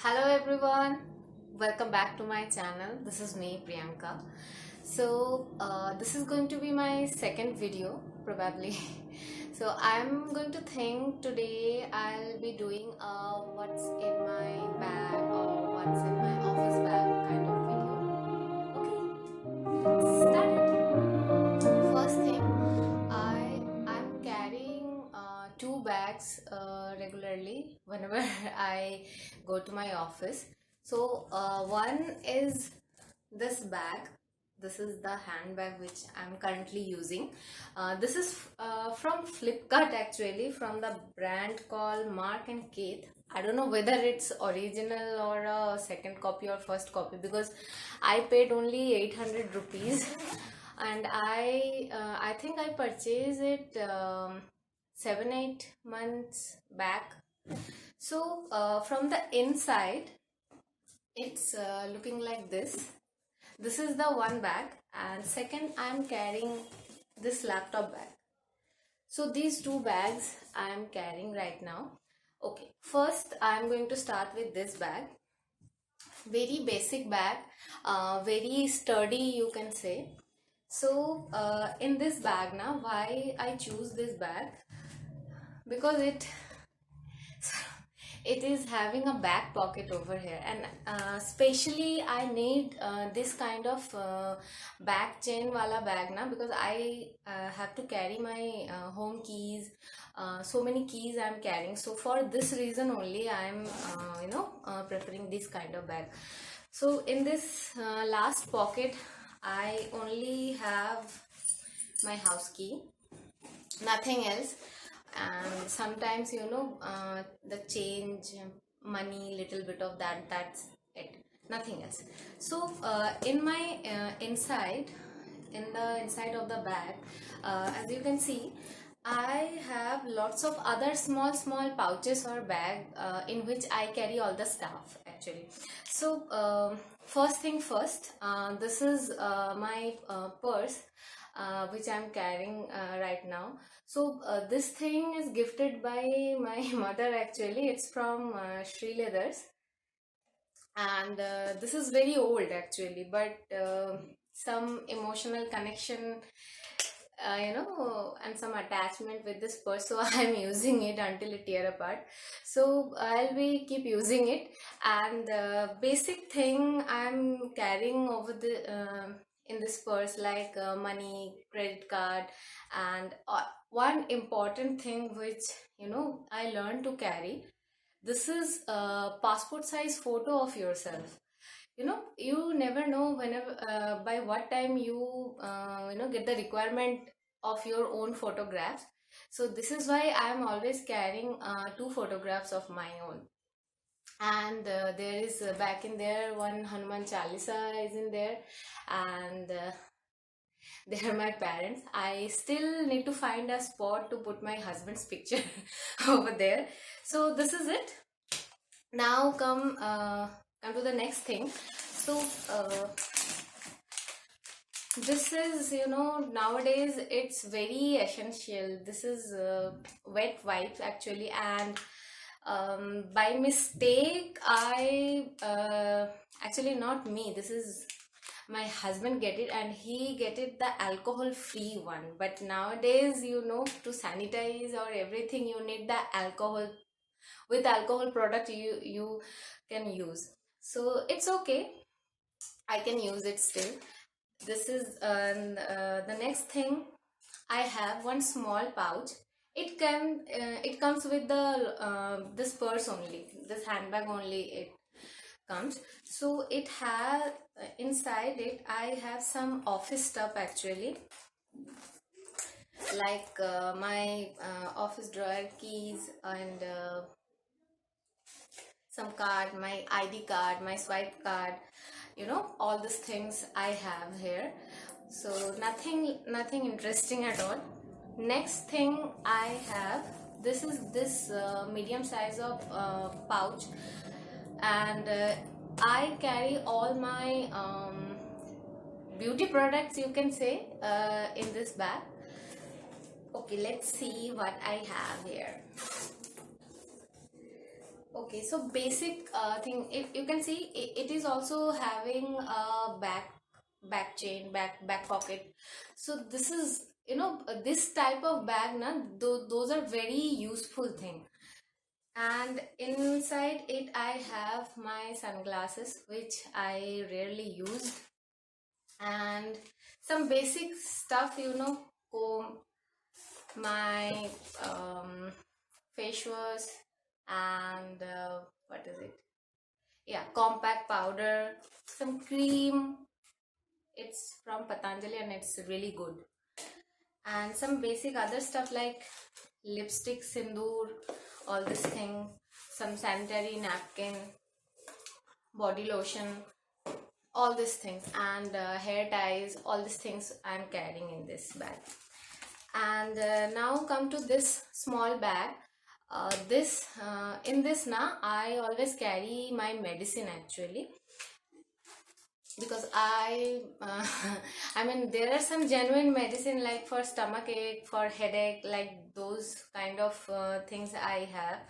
Hello everyone, welcome back to my channel. This is me, Priyanka. This is going to be my second video, probably. So, I'm going to think today I'll be doing a what's in my bag or what's in my office bag kind of video. Okay, let's start it. First thing, I'm carrying two bags regularly whenever I go to my office. One is this bag. This is the handbag which I'm currently using. This is from Flipkart, actually, from the brand called Mark and Kate. I don't know whether it's original or a second copy or first copy, because I paid only 800 rupees and I think I purchased it 7-8 months back. From the inside, it's looking like this. This is the one bag, and second, I'm carrying this laptop bag. So these two bags I'm carrying right now. Okay, first I'm going to start with this bag. Very basic bag, very sturdy, you can say. In this bag now, why I choose this bag? Because it is having a back pocket over here, and especially I need this kind of back chain wala bag na, because I have to carry my home keys, so many keys I'm carrying. So for this reason only I'm preferring this kind of bag. So in this last pocket I only have my house key, nothing else. And sometimes the change, money, little bit of that's it, nothing else. In my inside, in the inside of the bag, as you can see, I have lots of other small pouches or bag in which I carry all the stuff, actually. First thing first, this is my purse which I'm carrying right now. This thing is gifted by my mother, actually. It's from Sri Leathers, and this is very old, actually, but some emotional connection, and some attachment with this purse, so I'm using it until it tear apart. So I'll be keep using it. And basic thing I'm carrying over the in this purse, like money, credit card, and one important thing which I learned to carry. This is a passport size photo of yourself. You never know whenever by what time you get the requirement of your own photographs. So this is why I am always carrying two photographs of my own. And there is back in there one Hanuman Chalisa is in there, and they are my parents. I still need to find a spot to put my husband's picture over there. So this is it. Now come to the next thing. So this is, nowadays it's very essential. This is wet wipes, actually, and by mistake I actually, not me, this is my husband get it, and he get it the alcohol free one. But nowadays, to sanitize or everything, you need the alcohol. With alcohol product you can use, so it's okay, I can use it still. This is the next thing. I have one small pouch. It comes with the this purse only, this handbag only it comes. So it has inside it I have some office stuff, actually, like my office drawer keys, and some card, my ID card, my swipe card, all these things I have here. So nothing interesting at all. Next thing I have, this is this medium size of pouch, and I carry all my beauty products, you can say, in this bag. Okay, let's see what I have here. Okay, so basic thing, if you can see, it is also having a back chain, back pocket. So this is, this type of bag na, those are very useful thing. And inside it I have my sunglasses, which I rarely use, and some basic stuff, comb, my face wash, and what is it, yeah, compact powder, some cream. It's from Patanjali and it's really good. And some basic other stuff like lipstick, sindoor, all this thing, some sanitary napkin, body lotion, all these things, and hair ties, all these things I'm carrying in this bag. And now come to this small bag. This in this na I always carry my medicine actually, because I mean, there are some genuine medicine like for stomach ache, for headache, like those kind of things I have.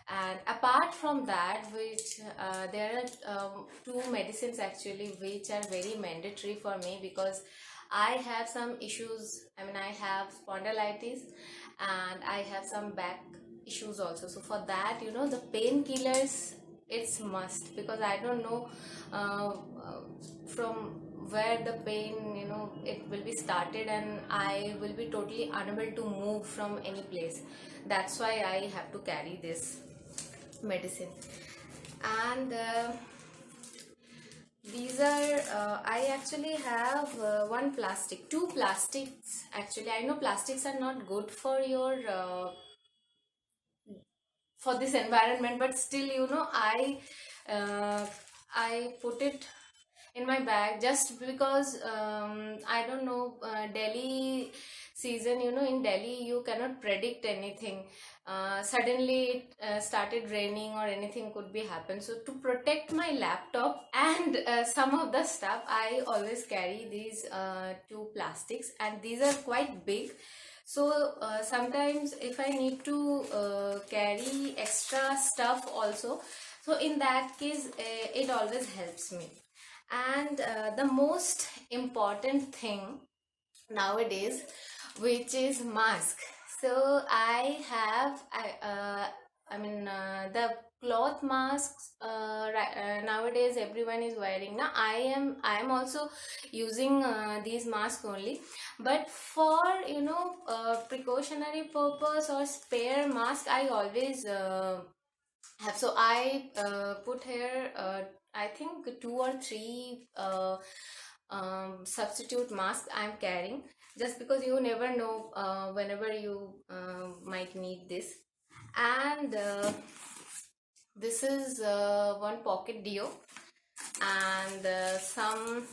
And apart from that, which there are two medicines actually which are very mandatory for me, because I have some issues. I mean, I have spondylitis and I have some back issues also. So for that, the painkillers, it's must, because I don't know from where the pain, it will be started, and I will be totally unable to move from any place. That's why I have to carry this medicine. And these are I actually have two plastics actually. I know plastics are not good for your for this environment, but still, uh, I put it in my bag just because I don't know, Delhi season, in Delhi you cannot predict anything. Suddenly it started raining or anything could be happen. So to protect my laptop and some of the stuff, I always carry these two plastics, and these are quite big. So sometimes if I need to carry extra stuff also, so in that case it always helps me. And the most important thing nowadays, which is mask. So I mean, the cloth masks, nowadays everyone is wearing. Now I am also using these masks only, but for precautionary purpose or spare mask, I always have. So I put here, I think two or three substitute masks I'm carrying, just because you never know whenever you might need this. And this is one pocket deo, and some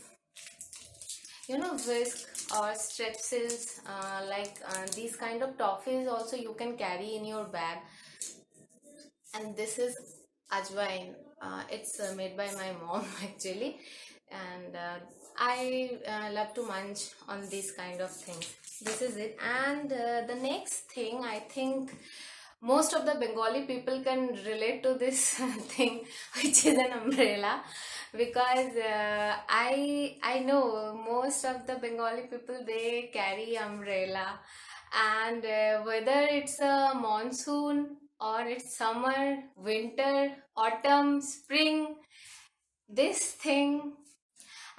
whisk or strepsils, like these kind of toffees also you can carry in your bag. And this is ajwain. It's made by my mom actually, and I love to munch on these kind of things. This is it. And the next thing, I think most of the Bengali people can relate to this thing, which is an umbrella, because I know most of the Bengali people, they carry umbrella. And whether it's a monsoon or it's summer, winter, autumn, spring, this thing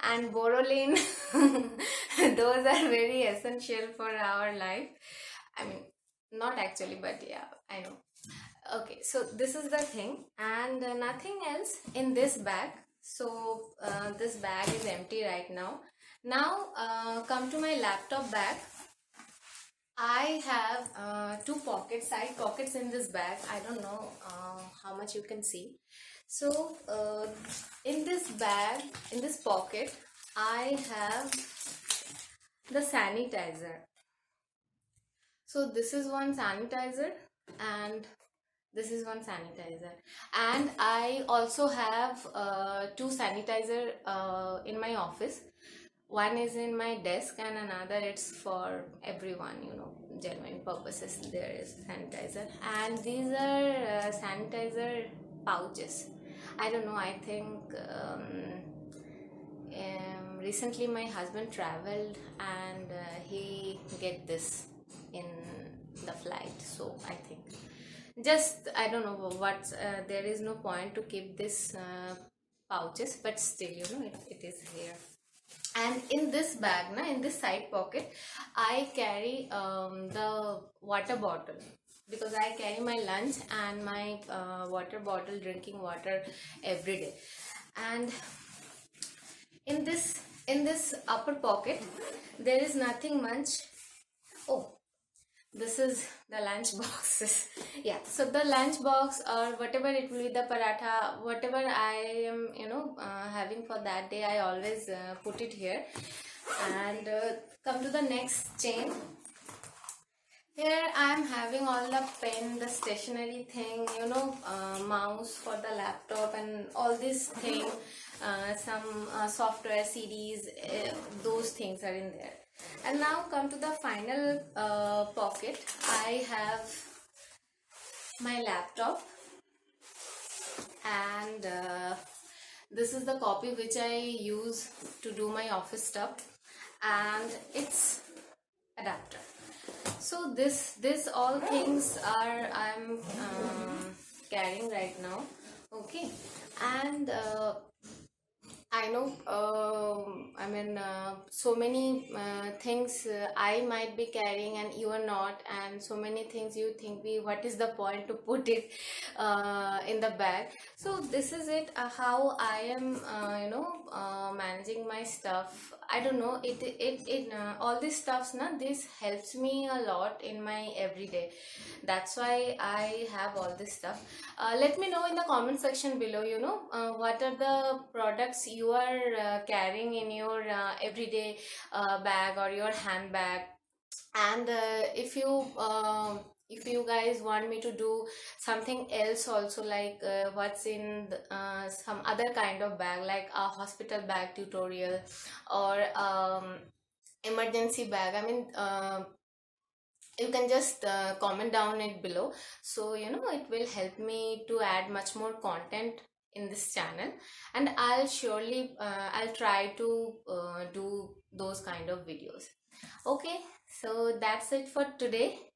and Borolin, those are very essential for our life. I mean, not actually, but yeah, I know. Okay, so this is the thing, and nothing else in this bag. So this bag is empty right now. Now come to my laptop bag. I have two pockets, side pockets in this bag. I don't know how much you can see. So in this bag, in this pocket, I have the sanitizer. So this is one sanitizer, and this is one sanitizer. And I also have two sanitizer in my office. One is in my desk and another it's for everyone, genuine purposes. There is sanitizer, and these are sanitizer pouches. I don't know, I think recently my husband traveled and he get this in the flight, so I think just I don't know what there is no point to keep this pouches, but still, it is here. And in this bag na, in this side pocket, I carry the water bottle, because I carry my lunch and my water bottle, drinking water every day. And in this upper pocket there is nothing much. Oh, this is the lunch boxes. Yeah, so the lunch box or whatever it will be, the paratha, whatever I am having for that day, I always put it here. And come to the next chain. Here I am having all the pen, the stationery thing, mouse for the laptop and all this thing, some software, CDs, those things are in there. And now come to the final pocket. I have my laptop, and this is the copy which I use to do my office stuff, and its adapter. So this all things are I'm carrying right now. Okay. And I know, I mean, so many things I might be carrying and you are not, and so many things you think, what is the point to put it in the bag? So this is it, how I am, managing my stuff. I don't know, all these stuffs, this helps me a lot in my everyday. That's why I have all this stuff. Let me know in the comment section below, what are the products you are carrying in your everyday bag or your handbag. And if you guys want me to do something else also, like what's in some other kind of bag, like a hospital bag tutorial, or emergency bag, I mean, you can just comment down it below, so it will help me to add much more content in this channel. And I'll surely I'll try to do those kind of videos. Okay, so that's it for today.